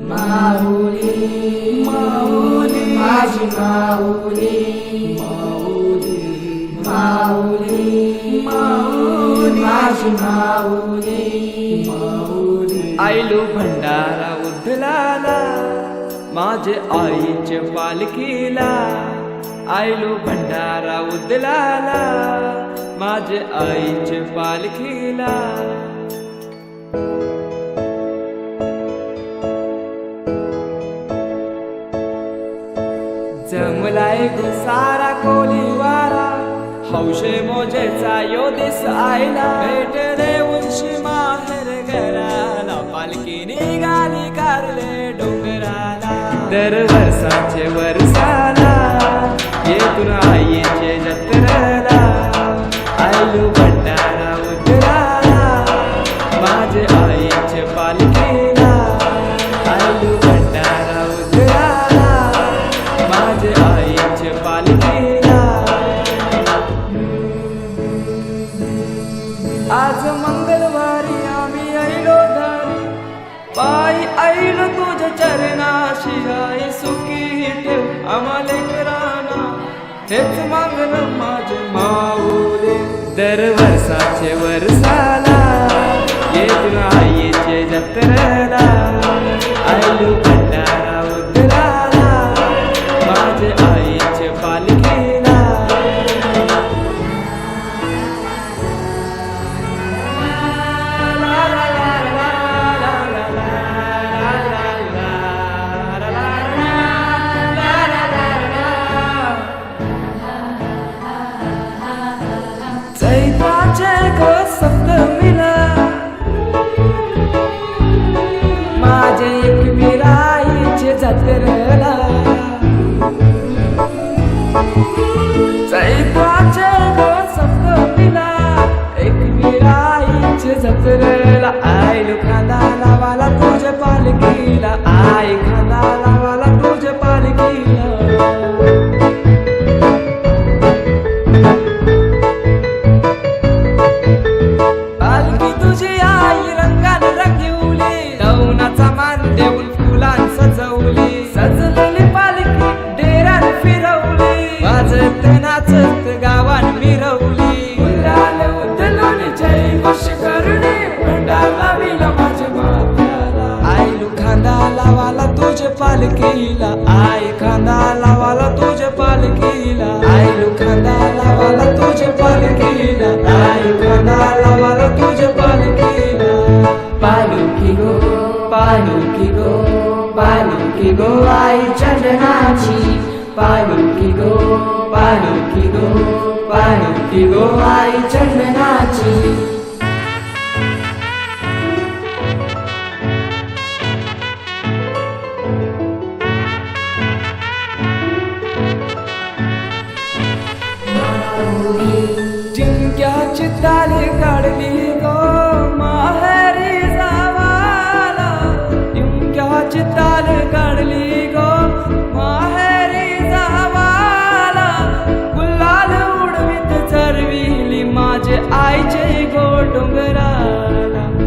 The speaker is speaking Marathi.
माऊली माऊली माझी माऊली माऊली माऊली माऊली माझी माऊली माऊली आयलो भंडारा उधलाला माझे आईचे पालखीला आयलो भंडारा उधलाला माझे आईचे पालखीला जमलाय सारा कोलीवारा हौशे मोजेचा यो दिस आयला भेट देऊनशी माहेर घराला पालखी निघाली कारले डोंगराला दर वर्षाचे वर्षाला येतून आईचे जत्रेला आयलो भंडारा उधळाला माझे आईचे पालखीला आयलो भंडारा उधळाला माझे आईचे पालखीला आज मंगळवारी आम्ही आईलो धारी पायी आईलो तुझ्या चरणाशी आई सुखी ठेव आम्हाला लेकरांना हेच मागणं माझे माऊली दर वर्षाचे वर्षाला येतून आईचे जत्रेला आईलो भंडारा उधळाला माझे आईचे पालखीला चैत्राचे गो सप्तमीला माझे एकवीर आईचे जत्रेला चैत्राचे गो सप्तमीला एकवीर आईचे जत्रेला आईलो खांदा लावाला तुझ्या पालखीला आई खांदा लावाला तुझ्या पालखीला पालखी तुझी आई रंगाने रंगवली दौनाचा मान देऊन फुलां सजवली सजलेली पालखी डेऱ्यात फिरवली वाजत नाचत गावात मिरवली फुलाल उधळून जय घोष करणे भंडारा विला माझ्या माथ्याला आईलो खांदा लावाला तुझ्या पालखीला आई खांदा लावाला तुझ्या पालखीला आईलो खांदा लावाला तुझ्या पालखीला आई खांदा लावाला तुझ्या पालखीला पालखी गो पालखी गो आई चंदनाची पालखी गो पालखी गो पालखी गो आई चंदनाची जिंक्याची ताली काढली गो माहेरी जावाला जिंक्याची ताली काढली गो माहेरी जावाला गुलाल उडवीत चरविली माझे आईचे गो डोंगरा